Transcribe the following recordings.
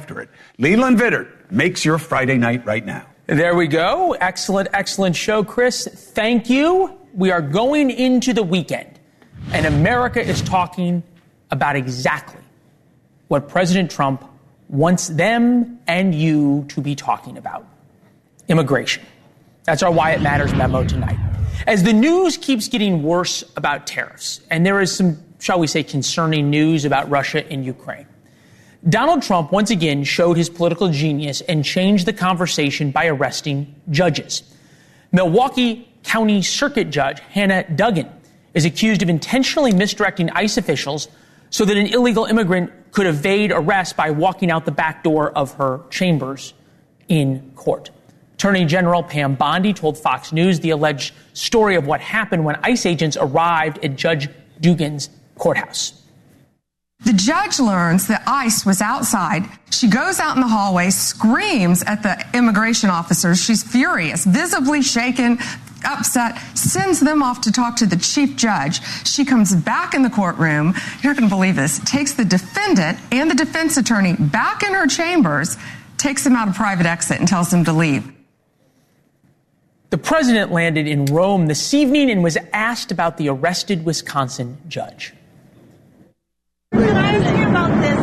after it. Leland Vittert makes your Friday night right now. There we go. Excellent, excellent show, Chris. Thank you. We are going into the weekend, and America is talking about exactly what President Trump wants them and you to be talking about: immigration. That's our Why It Matters memo tonight. As the news keeps getting worse about tariffs, and there is some, shall we say, concerning news about Russia and Ukraine, Donald Trump once again showed his political genius and changed the conversation by arresting judges. Milwaukee County Circuit Judge Hannah Duggan is accused of intentionally misdirecting ICE officials so that an illegal immigrant could evade arrest by walking out the back door of her chambers in court. Attorney General Pam Bondi told Fox News the alleged story of what happened when ICE agents arrived at Judge Duggan's courthouse. The judge learns that ICE was outside. She goes out in the hallway, screams at the immigration officers. She's furious, visibly shaken, upset, sends them off to talk to the chief judge. She comes back in the courtroom. You're not going to believe this. Takes the defendant and the defense attorney back in her chambers, takes them out a private exit and tells them to leave. The president landed in Rome this evening and was asked about the arrested Wisconsin judge. Can I ask you about this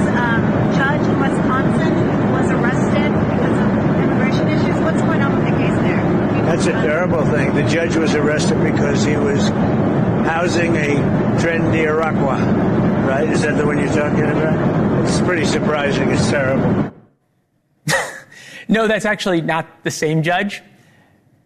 judge in Wisconsin who was arrested because of immigration issues? What's going on with the case there? That's a terrible thing. The judge was arrested because he was housing a trendy Iroquois, right? Is that the one you're talking about? It's pretty surprising. It's terrible. No, that's actually not the same judge.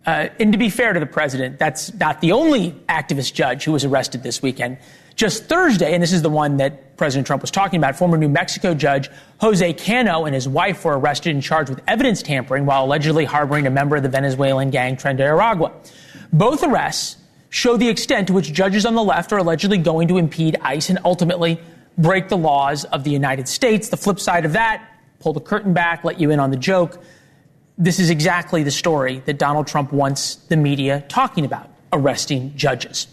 And to be fair to the president, that's not the only activist judge who was arrested this weekend. Just Thursday, and this is the one that President Trump was talking about, former New Mexico judge Jose Cano and his wife were arrested and charged with evidence tampering while allegedly harboring a member of the Venezuelan gang Tren de Aragua. Both arrests show the extent to which judges on the left are allegedly going to impede ICE and ultimately break the laws of the United States. The flip side of that, pull the curtain back, let you in on the joke. This is exactly the story that Donald Trump wants the media talking about: arresting judges.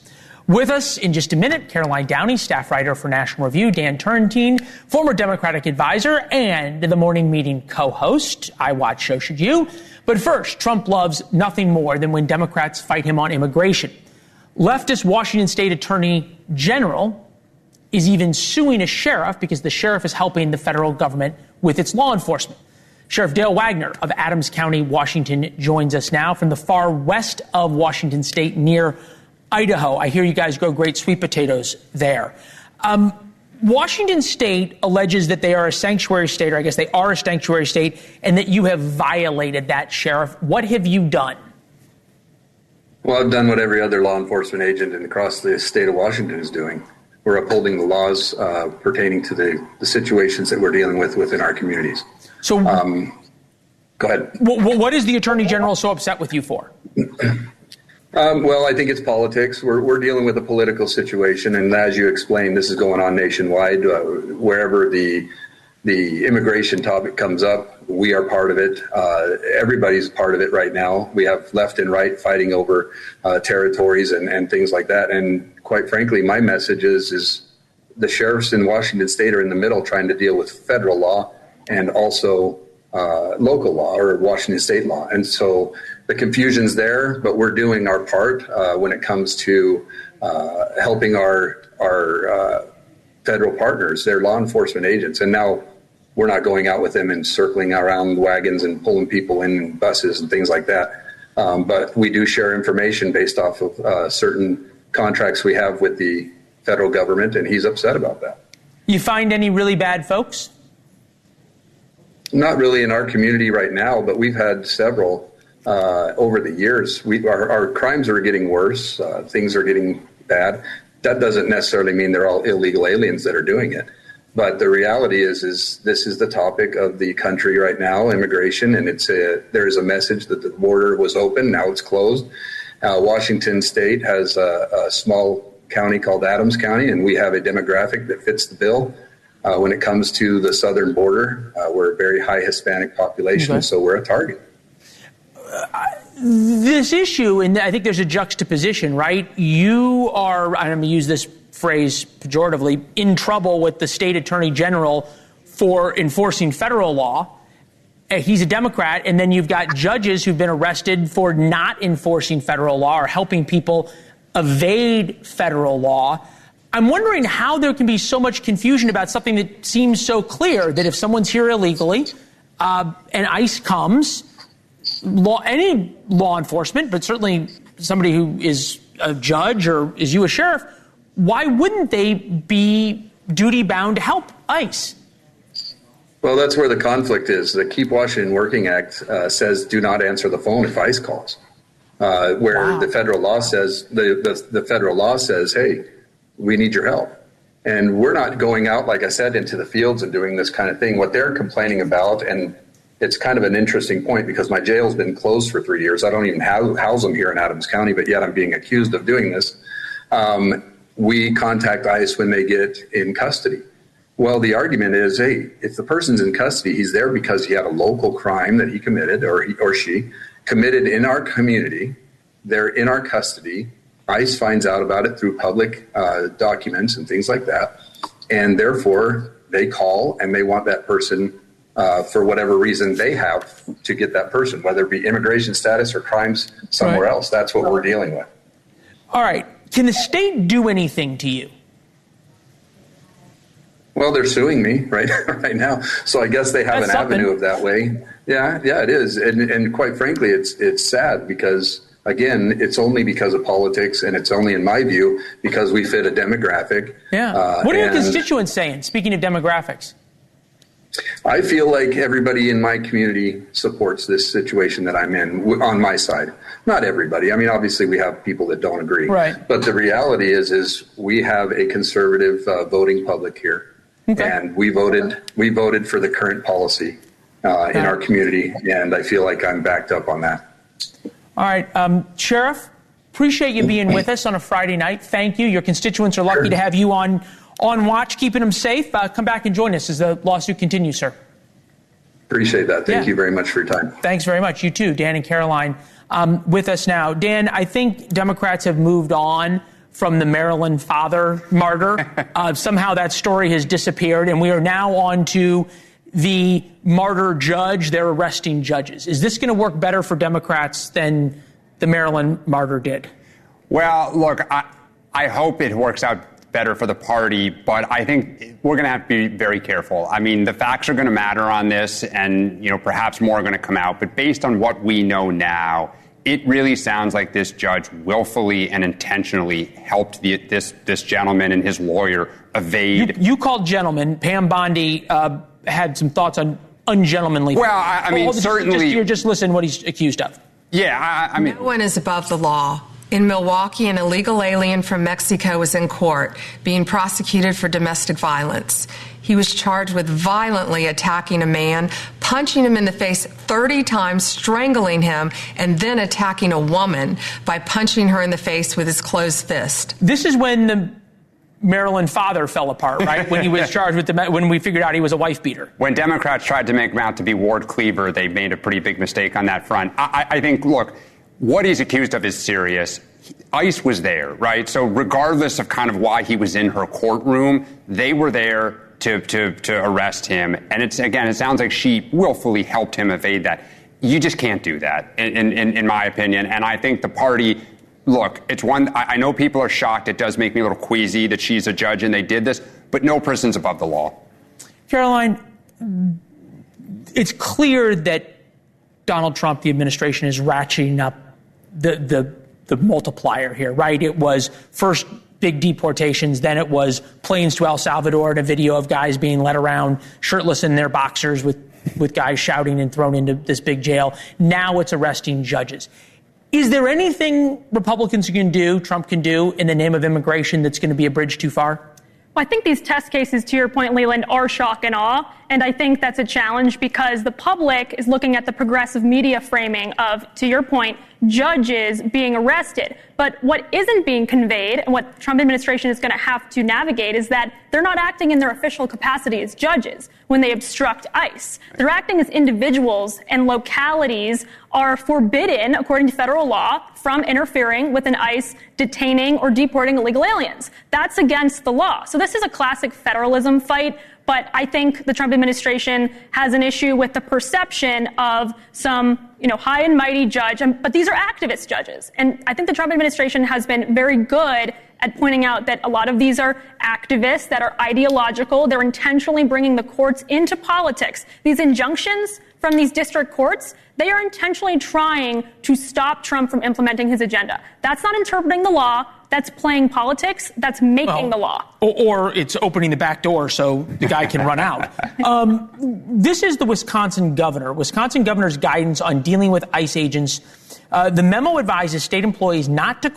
With us in just a minute, Caroline Downey, staff writer for National Review, Dan Turrentine, former Democratic advisor and the morning meeting co-host. I watch, so should you. But first, Trump loves nothing more than when Democrats fight him on immigration. Leftist Washington State Attorney General is even suing a sheriff because the sheriff is helping the federal government with its law enforcement. Sheriff Dale Wagner of Adams County, Washington, joins us now from the far west of Washington State near Idaho. I hear you guys grow great sweet potatoes there. Washington State alleges that they are a sanctuary state, or I guess they are a sanctuary state, and that you have violated that, Sheriff. What have you done? Well, I've done what every other law enforcement agent across the state of Washington is doing. We're upholding the laws pertaining to the situations that we're dealing with within our communities. So, go ahead. What is the Attorney General so upset with you for? Well, I think it's politics. We're dealing with a political situation, and as you explained, this is going on nationwide. Wherever the immigration topic comes up, we are part of it. Everybody's part of it right now. We have left and right fighting over territories and things like that. And quite frankly, my message is the sheriffs in Washington State are in the middle trying to deal with federal law and also local law or Washington State law. And so the confusion's there, but we're doing our part when it comes to helping our federal partners, their law enforcement agents. And now we're not going out with them and circling around wagons and pulling people in buses and things like that. But we do share information based off of certain contracts we have with the federal government, and he's upset about that. You find any really bad folks? Not really in our community right now, but we've had several over the years. Our crimes are getting worse. Things are getting bad. That doesn't necessarily mean they're all illegal aliens that are doing it. But the reality is this is the topic of the country right now, immigration, and there is a message that the border was open, now it's closed. Washington State has a small county called Adams County, and we have a demographic that fits the bill. When it comes to the southern border, we're a very high Hispanic population, so we're a target. This issue, and I think there's a juxtaposition, right? You are, I'm going to use this phrase pejoratively, in trouble with the state attorney general for enforcing federal law. He's a Democrat, and then you've got judges who've been arrested for not enforcing federal law or helping people evade federal law. I'm wondering how there can be so much confusion about something that seems so clear, that if someone's here illegally and ICE comes, any law enforcement, but certainly somebody who is a judge or is you a sheriff, why wouldn't they be duty-bound to help ICE? Well, that's where the conflict is. The Keep Washington Working Act says do not answer the phone if ICE calls, where the federal law says the federal law says, hey, we need your help. And we're not going out, like I said, into the fields and doing this kind of thing. What they're complaining about, and it's kind of an interesting point because my jail's been closed for 3 years. I don't even house them here in Adams County, but yet I'm being accused of doing this. We contact ICE when they get in custody. Well, the argument is, hey, if the person's in custody, he's there because he had a local crime that he committed or he or she committed in our community. They're in our custody. ICE finds out about it through public documents and things like that. And therefore, they call and they want that person for whatever reason they have to get that person, whether it be immigration status or crimes somewhere else. That's what we're dealing with. All right. Can the state do anything to you? Well, they're suing me right now, so I guess they have an avenue of that way. Yeah, it is, and quite frankly, it's sad because again, it's only because of politics, and it's only, in my view, because we fit a demographic. Yeah. What are your constituents saying? Speaking of demographics, I feel like everybody in my community supports this situation that I'm in on my side. Not everybody. I mean, obviously, we have people that don't agree. Right. But the reality is we have a conservative voting public here. Okay. And we voted for the current policy in our community, and I feel like I'm backed up on that. All right, Sheriff, appreciate you being with us on a Friday night. Thank you. Your constituents are lucky to have you on watch, keeping them safe. Come back and join us as the lawsuit continues, sir. Appreciate that. Thank you very much for your time. Thanks very much. You too, Dan and Caroline, with us now. Dan, I think Democrats have moved on from the Maryland father martyr. Somehow that story has disappeared, and we are now on to the martyr judge. They're arresting judges. Is this going to work better for Democrats than the Maryland martyr did? Well, look, I hope it works out better for the party, but I think we're going to have to be very careful. I mean, the facts are going to matter on this, and perhaps more are going to come out. But based on what we know now, it really sounds like this judge willfully and intentionally helped this gentleman and his lawyer evade. You called gentleman. Pam Bondi had some thoughts on ungentlemanly. Well, I mean, certainly. Just listen what he's accused of. Yeah, I mean. No one is above the law. In Milwaukee, an illegal alien from Mexico was in court being prosecuted for domestic violence. He was charged with violently attacking a man, punching him in the face 30 times, strangling him, and then attacking a woman by punching her in the face with his closed fist. This is when the Maryland father fell apart, right? When he was charged with when we figured out he was a wife beater. When Democrats tried to make him out to be Ward Cleaver, they made a pretty big mistake on that front. I think, look, what he's accused of is serious. ICE was there, right? So regardless of kind of why he was in her courtroom, they were there to arrest him. And it sounds like she willfully helped him evade that. You just can't do that, in my opinion. And I think the party, look, it's one, I know people are shocked. It does make me a little queasy that she's a judge and they did this, but no person's above the law. Caroline, it's clear that Donald Trump, the administration, is ratcheting up the multiplier here, right? It was first big deportations, then it was planes to El Salvador and a video of guys being led around shirtless in their boxers with guys shouting and thrown into this big jail. Now it's arresting judges. Is there anything Republicans can do, Trump can do, in the name of immigration that's going to be a bridge too far? Well, I think these test cases, to your point, Leland, are shock and awe. And I think that's a challenge because the public is looking at the progressive media framing of, to your point, judges being arrested. But what isn't being conveyed and what the Trump administration is going to have to navigate is that they're not acting in their official capacity as judges when they obstruct ICE. They're acting as individuals, and localities are forbidden, according to federal law, from interfering with an ICE detaining or deporting illegal aliens. That's against the law. So this is a classic federalism fight. But I think the Trump administration has an issue with the perception of some, high and mighty judge. But these are activist judges. And I think the Trump administration has been very good at pointing out that a lot of these are activists that are ideological. They're intentionally bringing the courts into politics. These injunctions from these district courts, they are intentionally trying to stop Trump from implementing his agenda. That's not interpreting the law. That's playing politics. That's making the law. Or it's opening the back door so the guy can run out. This is the Wisconsin governor. Wisconsin governor's guidance on dealing with ICE agents. The memo advises state employees not to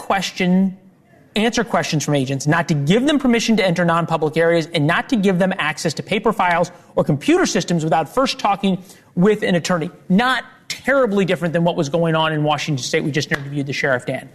answer questions from agents, not to give them permission to enter non-public areas, and not to give them access to paper files or computer systems without first talking with an attorney. Not terribly different than what was going on in Washington State. We just interviewed the sheriff, Dan.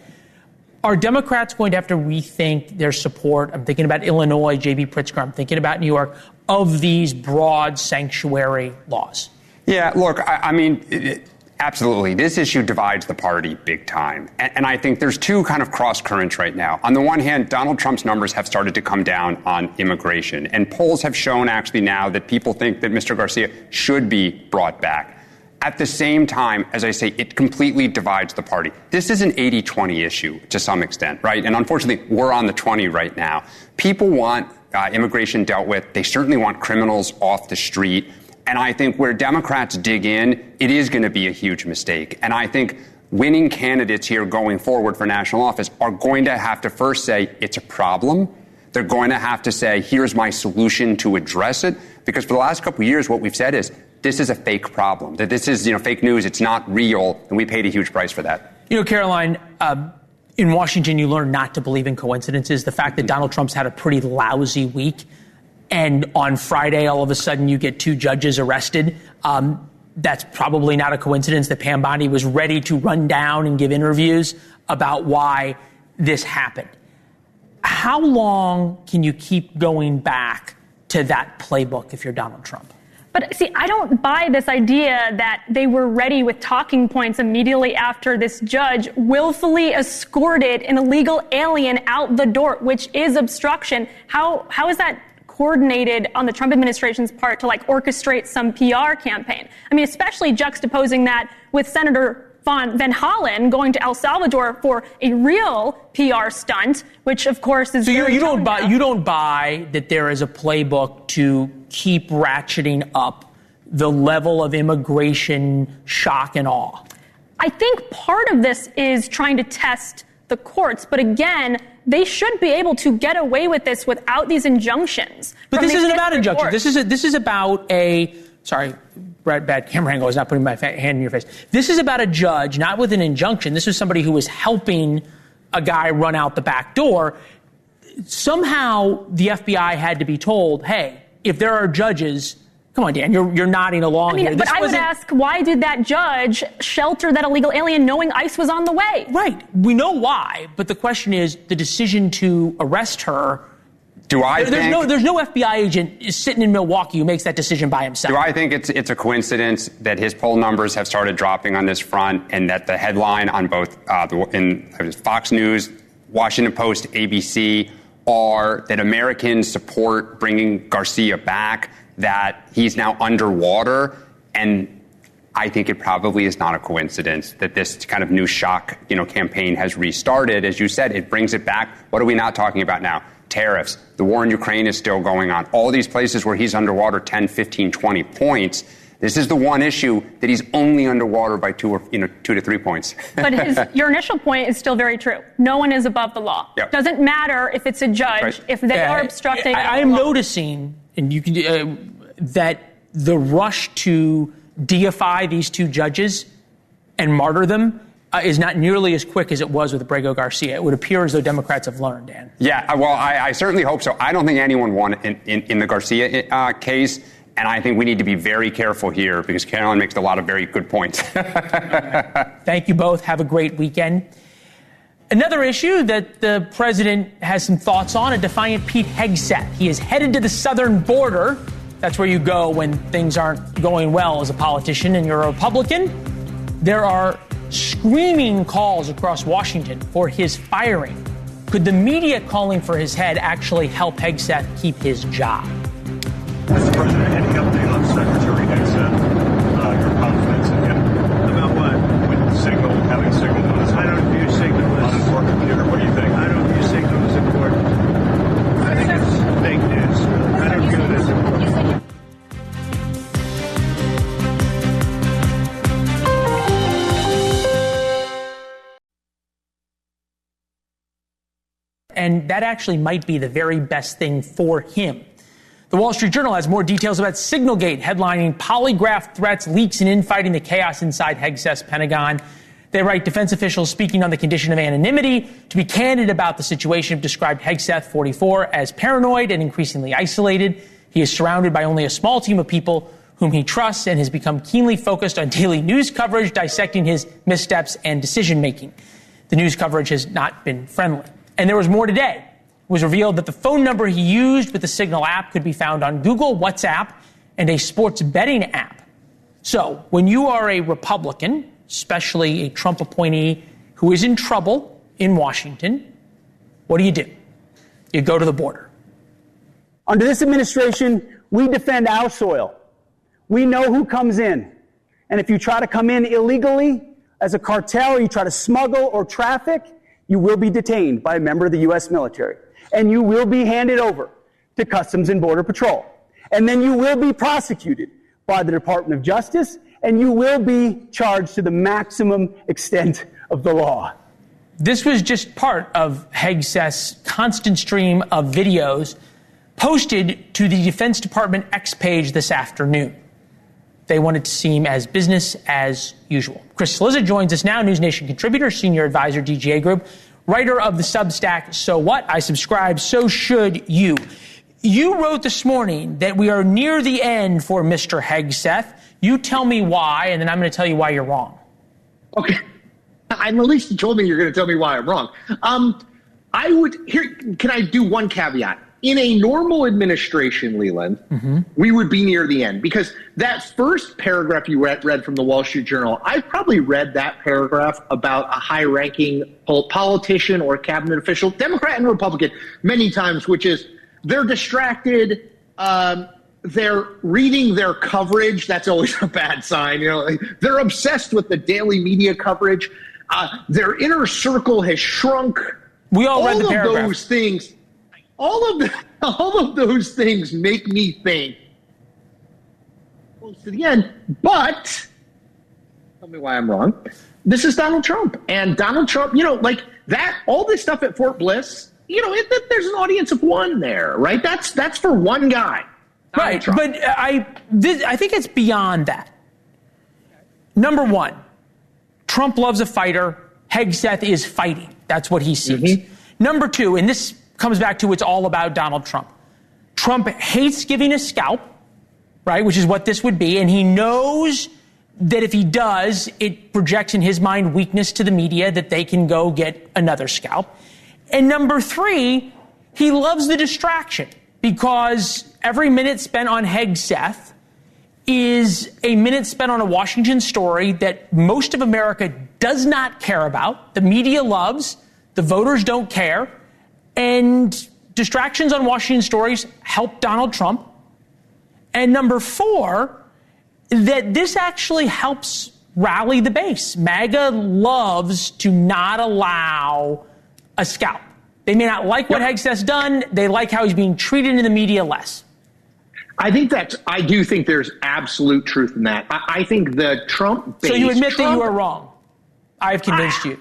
Are Democrats going to have to rethink their support? I'm thinking about Illinois, J.B. Pritzker. I'm thinking about New York, of these broad sanctuary laws. Yeah, look, I mean, absolutely. This issue divides the party big time. And I think there's two kind of cross currents right now. On the one hand, Donald Trump's numbers have started to come down on immigration. And polls have shown actually now that people think that Mr. Garcia should be brought back. At the same time, as I say, it completely divides the party. This is an 80-20 issue to some extent, right? And unfortunately, we're on the 20 right now. People want immigration dealt with. They certainly want criminals off the street. And I think where Democrats dig in, it is going to be a huge mistake. And I think winning candidates here going forward for national office are going to have to first say it's a problem. They're going to have to say, here's my solution to address it. Because for the last couple of years, what we've said is this is a fake problem, that this is, fake news. It's not real. And we paid a huge price for that. Caroline, in Washington, you learn not to believe in coincidences. The fact that Donald Trump's had a pretty lousy week, and on Friday, all of a sudden, you get two judges arrested. That's probably not a coincidence that Pam Bondi was ready to run down and give interviews about why this happened. How long can you keep going back to that playbook if you're Donald Trump? But see, I don't buy this idea that they were ready with talking points immediately after this judge willfully escorted an illegal alien out the door, which is obstruction. How is that coordinated on the Trump administration's part to orchestrate some PR campaign? I mean, especially juxtaposing that with Senator Van Hollen going to El Salvador for a real PR stunt, which of course is. So you don't buy that there is a playbook to keep ratcheting up the level of immigration shock and awe. I think part of this is trying to test the courts, but again, they should be able to get away with this without these injunctions. But this isn't about injunctions. This is about a. Sorry, bad camera angle. I was not putting my hand in your face. This is about a judge, not with an injunction. This is somebody who was helping a guy run out the back door. Somehow the FBI had to be told, hey, if there are judges, come on, Dan, you're nodding along here. But I would ask, why did that judge shelter that illegal alien knowing ICE was on the way? Right. We know why. But the question is the decision to arrest her. There's no FBI agent sitting in Milwaukee who makes that decision by himself. Do I think it's a coincidence that his poll numbers have started dropping on this front, and that the headline on both in Fox News, Washington Post, ABC are that Americans support bringing Garcia back, that he's now underwater, and I think it probably is not a coincidence that this kind of new shock, campaign has restarted. As you said, it brings it back. What are we not talking about now? Tariffs. The war in Ukraine is still going on. All these places where he's underwater 10, 15, 20 points. This is the one issue that he's only underwater by 2 to 3 points. But your initial point is still very true. No one is above the law. Yep. Doesn't matter if it's a judge, right. If they are obstructing. I am noticing, and you can that the rush to deify these two judges and martyr them is not nearly as quick as it was with Abrego Garcia. It would appear as though Democrats have learned, Dan. Yeah, well, I certainly hope so. I don't think anyone won in the Garcia case, and I think we need to be very careful here because Caroline makes a lot of very good points. Thank you both. Have a great weekend. Another issue that the president has some thoughts on, a defiant Pete Hegseth. He is headed to the southern border. That's where you go when things aren't going well as a politician and you're a Republican. There are screaming calls across Washington for his firing. Could the media calling for his head actually help Hegseth keep his job? Mr. President, any update on Secretary Hegseth, your confidence in him? About what? With Signal, having Signal on his I don't view Signal on his work computer. What do you think? I don't view Signal as important. I think it's fake news. I don't view it as important. And that actually might be the very best thing for him. The Wall Street Journal has more details about Signalgate, headlining polygraph threats, leaks, and infighting, the chaos inside Hegseth's Pentagon. They write, defense officials speaking on the condition of anonymity to be candid about the situation have described Hegseth, 44, as paranoid and increasingly isolated. He is surrounded by only a small team of people whom he trusts and has become keenly focused on daily news coverage, dissecting his missteps and decision-making. The news coverage has not been friendly. And there was more today. It was revealed that the phone number he used with the Signal app could be found on Google, WhatsApp, and a sports betting app. So when you are a Republican, especially a Trump appointee who is in trouble in Washington, what do? You go to the border. Under this administration, we defend our soil. We know who comes in. And if you try to come in illegally as a cartel, or you try to smuggle or traffic, you will be detained by a member of the U.S. military. And you will be handed over to Customs and Border Patrol. And then you will be prosecuted by the Department of Justice, and you will be charged to the maximum extent of the law. This was just part of Hegseth's constant stream of videos posted to the Defense Department X page this afternoon. They wanted to seem as business as usual. Chris Slizza joins us now, NewsNation contributor, senior advisor, DGA Group, writer of the Substack, So What? I subscribe, so should you. You wrote this morning that we are near the end for Mr. Hegseth. You tell me why, and then I'm going to tell you why you're wrong. Okay. At least you told me you're going to tell me why I'm wrong. Can I do one caveat? In a normal administration, Leland, we would be near the end, because that first paragraph you read from the Wall Street Journal, I've probably read that paragraph about a high-ranking politician or cabinet official, Democrat and Republican, many times, which is they're distracted, they're reading their coverage. That's always a bad sign. They're obsessed with the daily media coverage. Their inner circle has shrunk. We all read the paragraph. All of those things make me think close to the end. But tell me why I'm wrong. This is Donald Trump, and Donald Trump. All this stuff at Fort Bliss. There's an audience of one there, right? That's for one guy. Donald Trump. But I think it's beyond that. Number one, Trump loves a fighter. Hegseth is fighting. That's what he sees. Number two, and this comes back to it's all about Donald Trump. Trump hates giving a scalp, right, which is what this would be, and he knows that if he does, it projects in his mind weakness to the media that they can go get another scalp. And number three, he loves the distraction, because every minute spent on Hegseth is a minute spent on a Washington story that most of America does not care about, the media loves, the voters don't care, and distractions on Washington stories help Donald Trump. And number four, that this actually helps rally the base. MAGA loves to not allow a scalp. They may not like what Hegseth's done. They like how he's being treated in the media less. I do think there's absolute truth in that. I think the Trump base. So you admit that you are wrong. I've convinced you.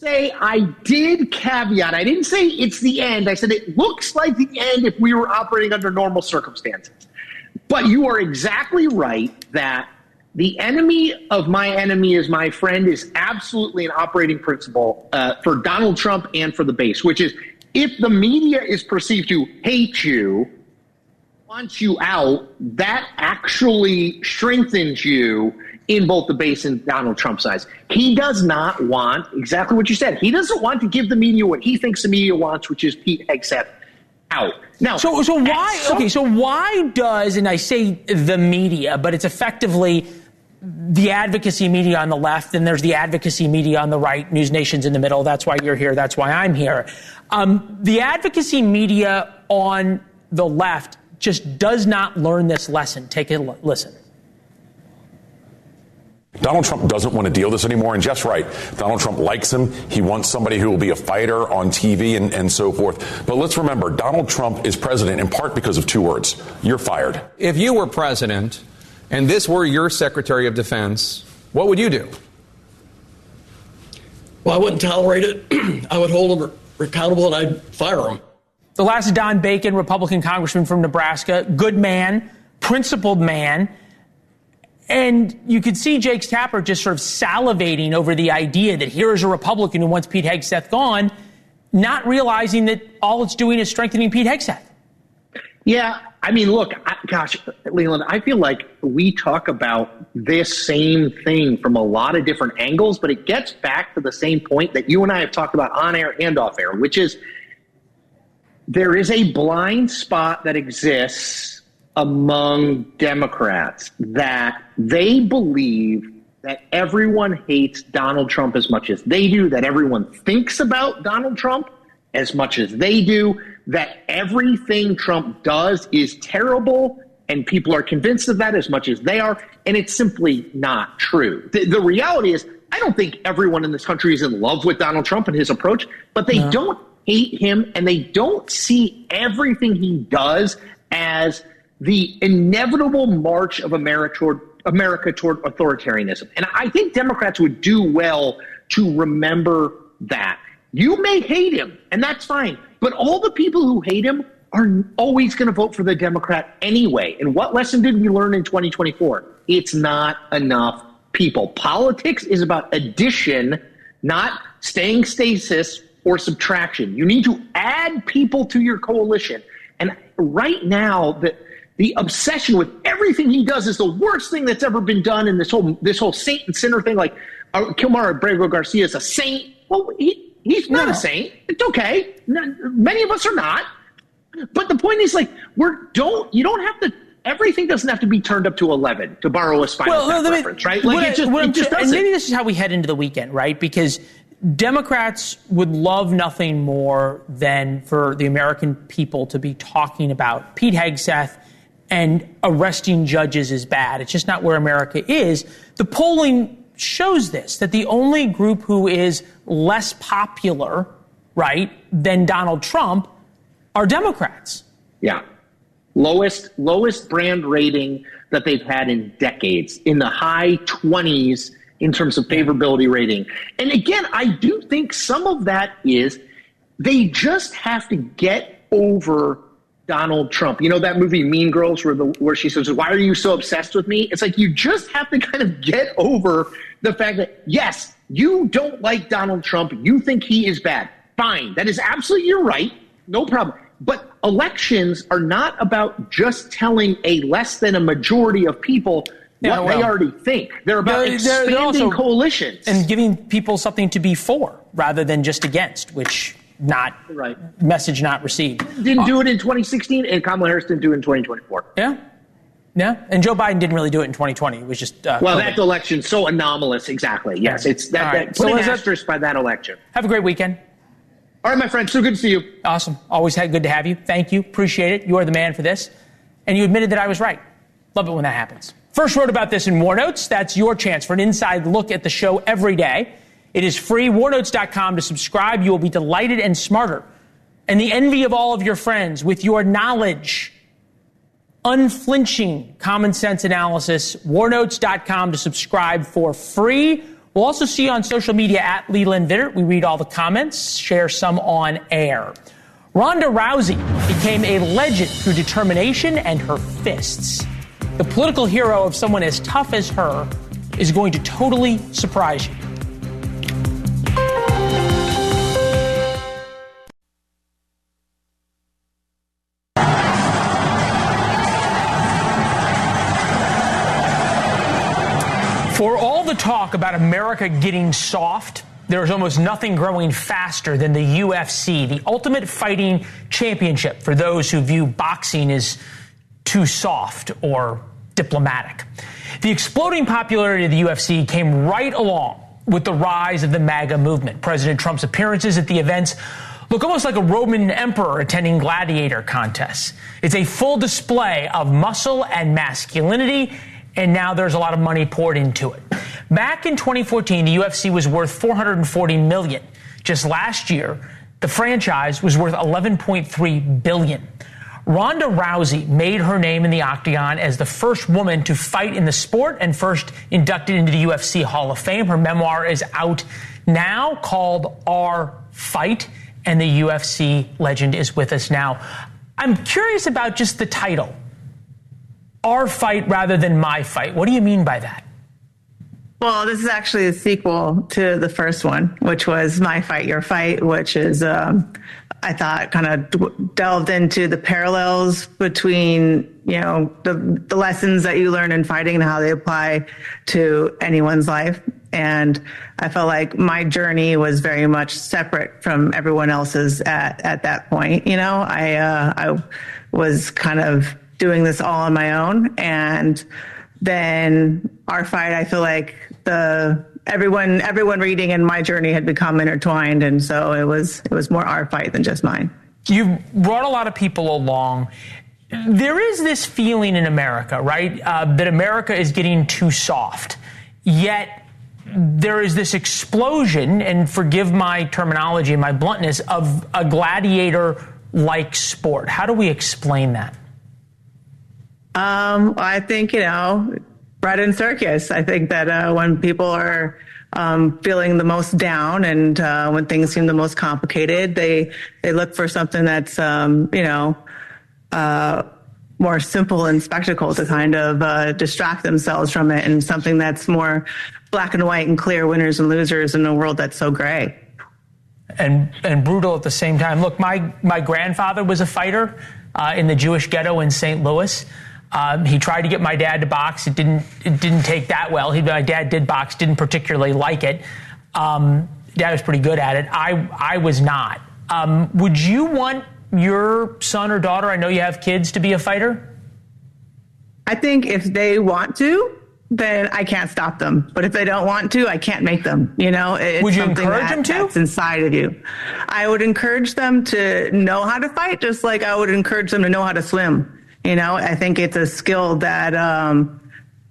I did caveat. I didn't say it's the end. I said it looks like the end if we were operating under normal circumstances. But you are exactly right that the enemy of my enemy is my friend is absolutely an operating principle for Donald Trump and for the base, which is if the media is perceived to hate you, want you out, that actually strengthens you in both the base and Donald Trump's eyes. He does not want exactly what you said. He doesn't want to give the media what he thinks the media wants, which is Pete Hegseth out. Now, so why does, and I say the media, but it's effectively the advocacy media on the left, and there's the advocacy media on the right. NewsNation's in the middle. That's why you're here. That's why I'm here. The advocacy media on the left just does not learn this lesson. Take a listen. Donald Trump doesn't want to deal this anymore, and Jeff's right. Donald Trump likes him. He wants somebody who will be a fighter on TV and so forth. But let's remember, Donald Trump is president in part because of two words. You're fired. If you were president and this were your Secretary of Defense, what would you do? Well, I wouldn't tolerate it. I would hold him accountable and I'd fire him. The last is Don Bacon, Republican congressman from Nebraska. Good man, principled man. And you could see Jake Tapper just sort of salivating over the idea that here is a Republican who wants Pete Hegseth gone, not realizing that all it's doing is strengthening Pete Hegseth. Yeah, I mean, look, gosh, Leland, I feel like we talk about this same thing from a lot of different angles, but it gets back to the same point that you and I have talked about on air and off air, which is there is a blind spot that exists among Democrats that they believe that everyone hates Donald Trump as much as they do, that everyone thinks about Donald Trump as much as they do, that everything Trump does is terrible, and people are convinced of that as much as they are, and it's simply not true. The reality is, I don't think everyone in this country is in love with Donald Trump and his approach, but they don't hate him, and they don't see everything he does as the inevitable march of America toward authoritarianism. And I think Democrats would do well to remember that. You may hate him, and that's fine, but all the people who hate him are always going to vote for the Democrat anyway. And what lesson did we learn in 2024? It's not enough people. Politics is about addition, not staying stasis or subtraction. You need to add people to your coalition. And right now, the obsession with everything he does is the worst thing that's ever been done in this whole saint and sinner thing. Like Kilmar Abrego Garcia is a saint. Well, he's not a saint. It's okay. Many of us are not. But the point is, like, everything doesn't have to be turned up to 11, to borrow a Spinal Tap reference, right? Like, it just doesn't. And maybe this is how we head into the weekend, right? Because Democrats would love nothing more than for the American people to be talking about Pete Hegseth and arresting judges is bad. It's just not where America is. The polling shows this, that the only group who is less popular, right, than Donald Trump are Democrats. Yeah. Lowest brand rating that they've had in decades, in the high 20s in terms of favorability rating. And again, I do think some of that is they just have to get over Donald Trump. You know that movie Mean Girls where she says, "Why are you so obsessed with me?" It's like you just have to kind of get over the fact that, yes, you don't like Donald Trump. You think he is bad. Fine. That is absolutely your right. No problem. But elections are not about just telling a less than a majority of people what they already think. They're about expanding coalitions. And giving people something to be for rather than just against, which message not received. Didn't do it in 2016, and Kamala Harris didn't do it in 2024. Yeah. And Joe Biden didn't really do it in 2020. It was just that election's so anomalous. Exactly. Yes, it's that. Right. Put an asterisk by that election. Have a great weekend. All right, my friend. So good to see you. Awesome. Always good to have you. Thank you. Appreciate it. You are the man for this. And you admitted that I was right. Love it when that happens. First wrote about this in War Notes. That's your chance for an inside look at the show every day. It is free. warnotes.com to subscribe. You will be delighted and smarter. And the envy of all of your friends with your knowledge. Unflinching common sense analysis. warnotes.com to subscribe for free. We'll also see you on social media at Leland Vittert. We read all the comments, share some on air. Ronda Rousey became a legend through determination and her fists. The political hero of someone as tough as her is going to totally surprise you. For all the talk about America getting soft, there is almost nothing growing faster than the UFC, the Ultimate Fighting Championship, for those who view boxing as too soft or diplomatic. The exploding popularity of the UFC came right along with the rise of the MAGA movement. President Trump's appearances at the events look almost like a Roman emperor attending gladiator contests. It's a full display of muscle and masculinity, and now there's a lot of money poured into it. Back in 2014, the UFC was worth $440 million. Just last year, the franchise was worth $11.3 billion. Ronda Rousey made her name in the octagon as the first woman to fight in the sport and first inducted into the UFC Hall of Fame. Her memoir is out now, called Our Fight, and the UFC legend is with us now. I'm curious about just the title, Our Fight rather than My Fight. What do you mean by that? Well, this is actually a sequel to the first one, which was My Fight, Your Fight, which is, I thought, kind of delved into the parallels between, the lessons that you learn in fighting and how they apply to anyone's life. And I felt like my journey was very much separate from everyone else's at that point. I was kind of doing this all on my own. And then Our Fight, I feel like everyone reading and my journey had become intertwined, and so it was more our fight than just mine. You brought a lot of people along. There is this feeling in America, right, that America is getting too soft. Yet there is this explosion, and forgive my terminology and my bluntness, of a gladiator-like sport. How do we explain that? I think, bread and circus. I think that when people are feeling the most down and when things seem the most complicated, they look for something that's, more simple and spectacle to kind of distract themselves from it, and something that's more black and white and clear, winners and losers in a world that's so gray. And brutal at the same time. Look, my grandfather was a fighter in the Jewish ghetto in St. Louis. He tried to get my dad to box. It didn't take that well. My dad did box, didn't particularly like it. Dad was pretty good at it. I was not. Would you want your son or daughter, I know you have kids, to be a fighter? I think if they want to, then I can't stop them. But if they don't want to, I can't make them. It's would you encourage them to? That's inside of you. I would encourage them to know how to fight, just like I would encourage them to know how to swim. I think it's a skill that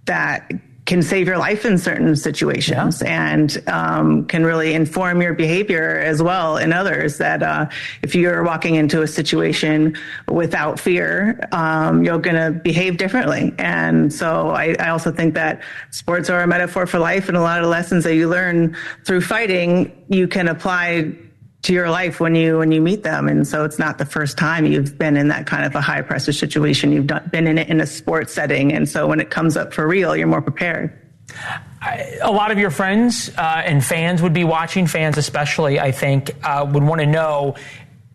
that can save your life in certain situations, and can really inform your behavior as well in others. That if you're walking into a situation without fear, you're going to behave differently. And so I also think that sports are a metaphor for life, and a lot of the lessons that you learn through fighting, you can apply to your life when you meet them. And so it's not the first time you've been in that kind of a high pressure situation. You've been in it in a sports setting. And so when it comes up for real, you're more prepared. A lot of your friends and fans would be watching, fans especially, I think, would want to know,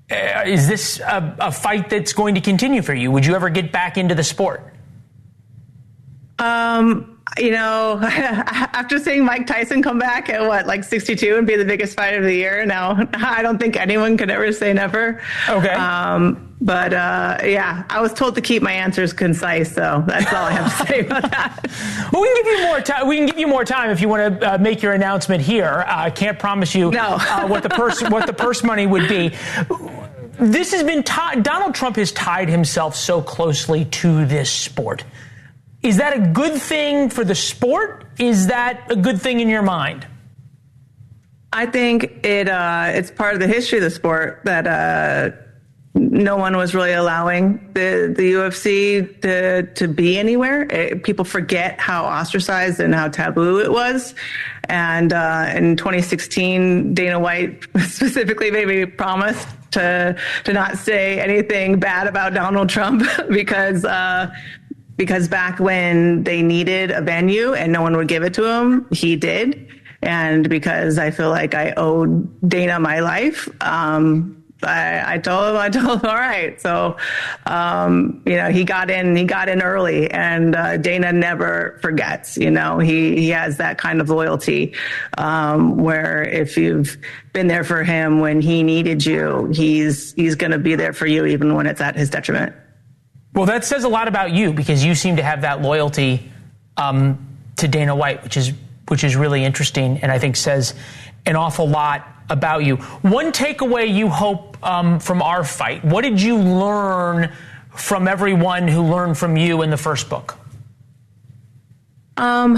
is this a fight that's going to continue for you? Would you ever get back into the sport? After seeing Mike Tyson come back at 62 and be the biggest fighter of the year, now I don't think anyone could ever say never. Okay. I was told to keep my answers concise, so that's all I have to say about that. Well, we can give you more time. We can give you more time if you want to make your announcement here. I can't promise you what the purse money would be. This has been Donald Trump has tied himself so closely to this sport. Is that a good thing for the sport? Is that a good thing in your mind? I think it's part of the history of the sport that no one was really allowing the UFC to be anywhere. People forget how ostracized and how taboo it was. And in 2016, Dana White specifically made me promise to not say anything bad about Donald Trump because back when they needed a venue and no one would give it to him, he did. And because I feel like I owed Dana my life, I told him, all right. So, he got in early, and Dana never forgets. He has that kind of loyalty, where if you've been there for him when he needed you, he's going to be there for you, even when it's at his detriment. Well, that says a lot about you, because you seem to have that loyalty to Dana White, which is really interesting, and I think says an awful lot about you. One takeaway you hope from our fight? What did you learn from everyone who learned from you in the first book? I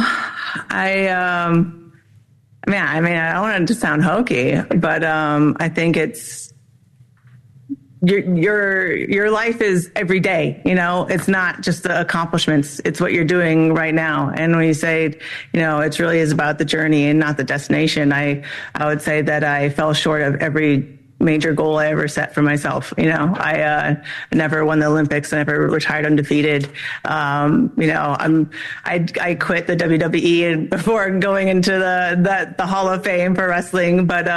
don't want it to sound hokey, but I think it's your life is every day. It's not just the accomplishments; it's what you're doing right now. And when you say, it really is about the journey and not the destination, I would say that I fell short of every major goal I ever set for myself. I never won the Olympics. I never retired undefeated. I quit the WWE before going into the Hall of Fame for wrestling, but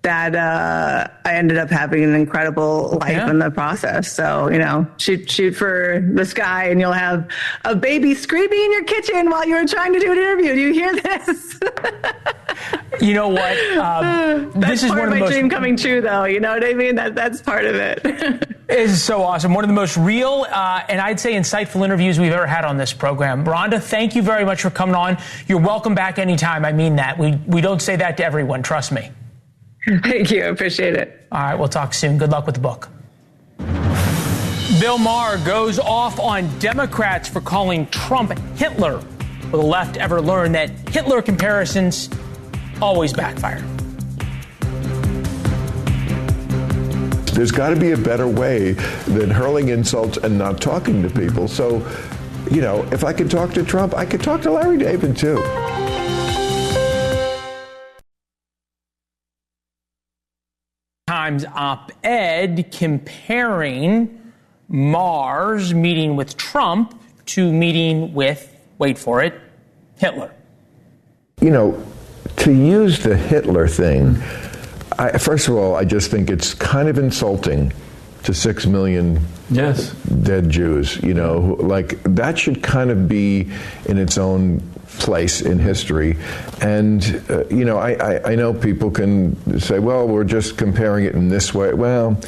I ended up having an incredible life in the process. So, shoot for the sky and you'll have a baby screaming in your kitchen while you're trying to do an interview. Do you hear this? You know what? This is part of my dream coming true, though. You know what I mean? That's part of it. This is so awesome. One of the most real and I'd say insightful interviews we've ever had on this program. Rhonda, thank you very much for coming on. You're welcome back anytime. I mean that. We don't say that to everyone. Trust me. Thank you. I appreciate it. All right. We'll talk soon. Good luck with the book. Bill Maher goes off on Democrats for calling Trump Hitler. Will the left ever learn that Hitler comparisons always backfire? There's got to be a better way than hurling insults and not talking to people. So, if I could talk to Trump, I could talk to Larry David, too. Times op-ed comparing Maher's meeting with Trump to meeting with, wait for it, Hitler. To use the Hitler thing, first of all, I just think it's kind of insulting to 6 million dead Jews. That should kind of be in its own place in history. And, I know people can say, well, we're just comparing it in this way. Well,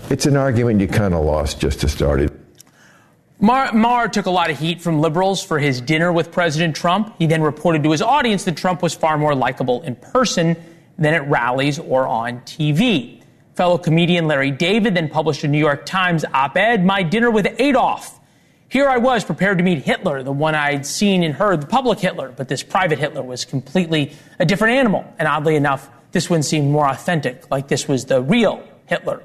it's an argument you kind of lost just to start it. Maher took a lot of heat from liberals for his dinner with President Trump. He then reported to his audience that Trump was far more likable in person than at rallies or on TV. Fellow comedian Larry David then published a New York Times op-ed, "My Dinner with Adolf. Here I was prepared to meet Hitler, the one I'd seen and heard, the public Hitler, but this private Hitler was completely a different animal. And oddly enough, this one seemed more authentic, like this was the real Hitler."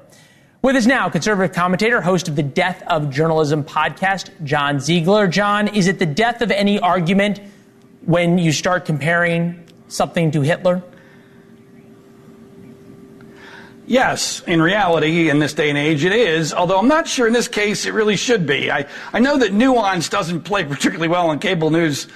With us now, conservative commentator, host of the Death of Journalism podcast, John Ziegler. John, is it the death of any argument when you start comparing something to Hitler? Yes, in reality, in this day and age, it is, although I'm not sure in this case it really should be. I know that nuance doesn't play particularly well on cable news,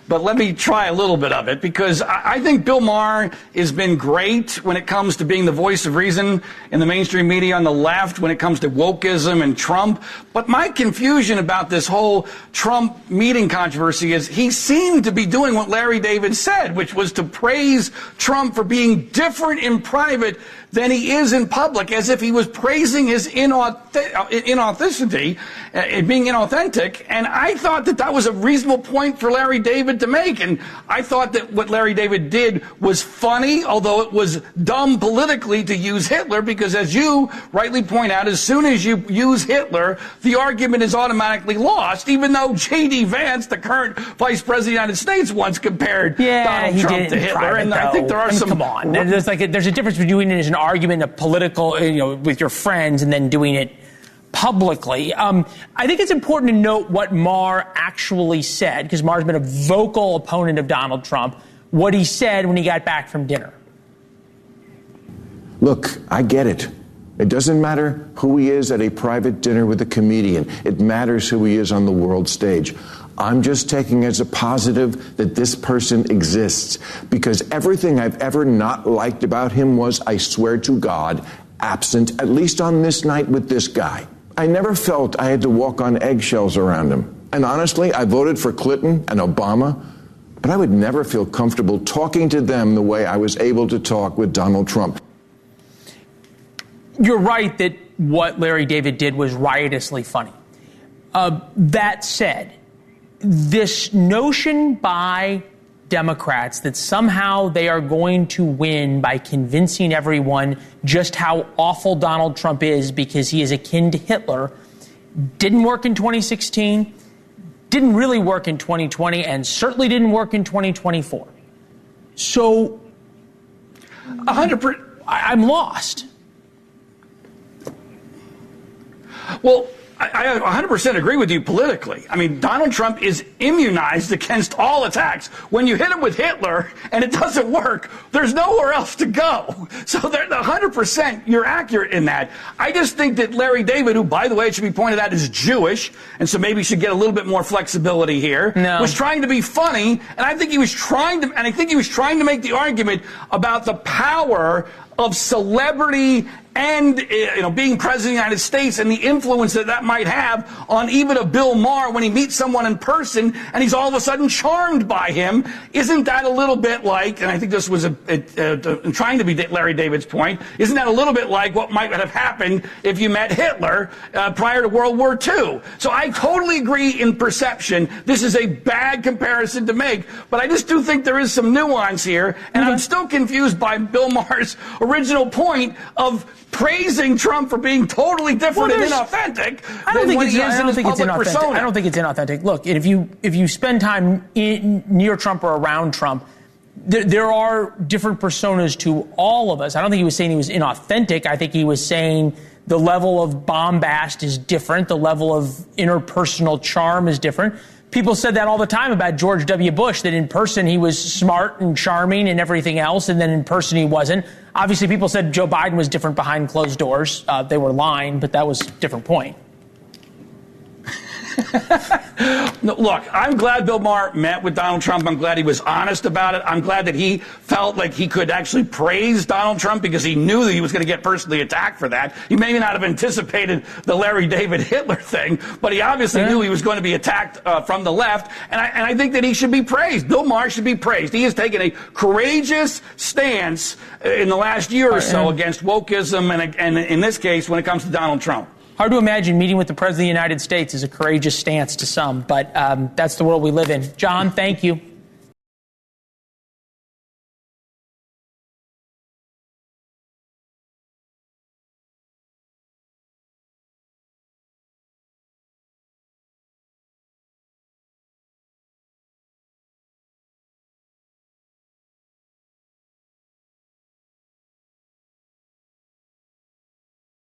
but let me try a little bit of it, because I think Bill Maher has been great when it comes to being the voice of reason in the mainstream media on the left, when it comes to wokeism and Trump. But my confusion about this whole Trump meeting controversy is he seemed to be doing what Larry David said, which was to praise Trump for being different in private than he is in public, as if he was praising his inauthenticity, being inauthentic. And I thought that that was a reasonable point for Larry David to make. And I thought that what Larry David did was funny, although it was dumb politically to use Hitler, because as you rightly point out, as soon as you use Hitler, the argument is automatically lost, even though J.D. Vance, the current vice president of the United States, once compared Donald Trump to Hitler. Private, and I think there are some... Come on. There's a difference between doing it as an argument, a political, with your friends, and then doing it publicly. I think it's important to note what Maher actually said, because Maher's been a vocal opponent of Donald Trump, what he said when he got back from dinner. Look, I get it. It doesn't matter who he is at a private dinner with a comedian. It matters who he is on the world stage. I'm just taking as a positive that this person exists, because everything I've ever not liked about him was, I swear to God, absent, at least on this night with this guy. I never felt I had to walk on eggshells around him. And honestly, I voted for Clinton and Obama, but I would never feel comfortable talking to them the way I was able to talk with Donald Trump. You're right that what Larry David did was riotously funny. That said, this notion by Democrats that somehow they are going to win by convincing everyone just how awful Donald Trump is because he is akin to Hitler didn't work in 2016, didn't really work in 2020, and certainly didn't work in 2024. So 100%. I'm lost. Well, I 100% agree with you politically. I mean, Donald Trump is immunized against all attacks. When you hit him with Hitler and it doesn't work, there's nowhere else to go. So 100% you're accurate in that. I just think that Larry David, who, by the way, it should be pointed out, is Jewish, and so maybe should get a little bit more flexibility here, was trying to be funny, and I think he was trying to make the argument about the power of celebrity and being president of the United States and the influence that might have on even a Bill Maher when he meets someone in person and he's all of a sudden charmed by him. Isn't that a little bit like, and I think this was trying to be Larry David's point, isn't that a little bit like what might have happened if you met Hitler prior to World War II? So I totally agree in perception. This is a bad comparison to make, but I just do think there is some nuance here, and I'm still confused by Bill Maher's original point of praising Trump for being totally different and inauthentic. I don't think it's inauthentic. Look, if you spend time near Trump or around Trump, there are different personas to all of us. I don't think he was saying he was inauthentic. I think he was saying the level of bombast is different. The level of interpersonal charm is different. People said that all the time about George W. Bush, that in person he was smart and charming and everything else, and then in person he wasn't. Obviously, people said Joe Biden was different behind closed doors. They were lying, but that was a different point. No, look, I'm glad Bill Maher met with Donald Trump. I'm glad he was honest about it. I'm glad that he felt like he could actually praise Donald Trump because he knew that he was going to get personally attacked for that. He may not have anticipated the Larry David Hitler thing, but he obviously knew he was going to be attacked from the left. And I think that he should be praised. Bill Maher should be praised. He has taken a courageous stance in the last year or so against wokeism and in this case, when it comes to Donald Trump. Hard to imagine meeting with the President of the United States is a courageous stance to some, but that's the world we live in. John, thank you.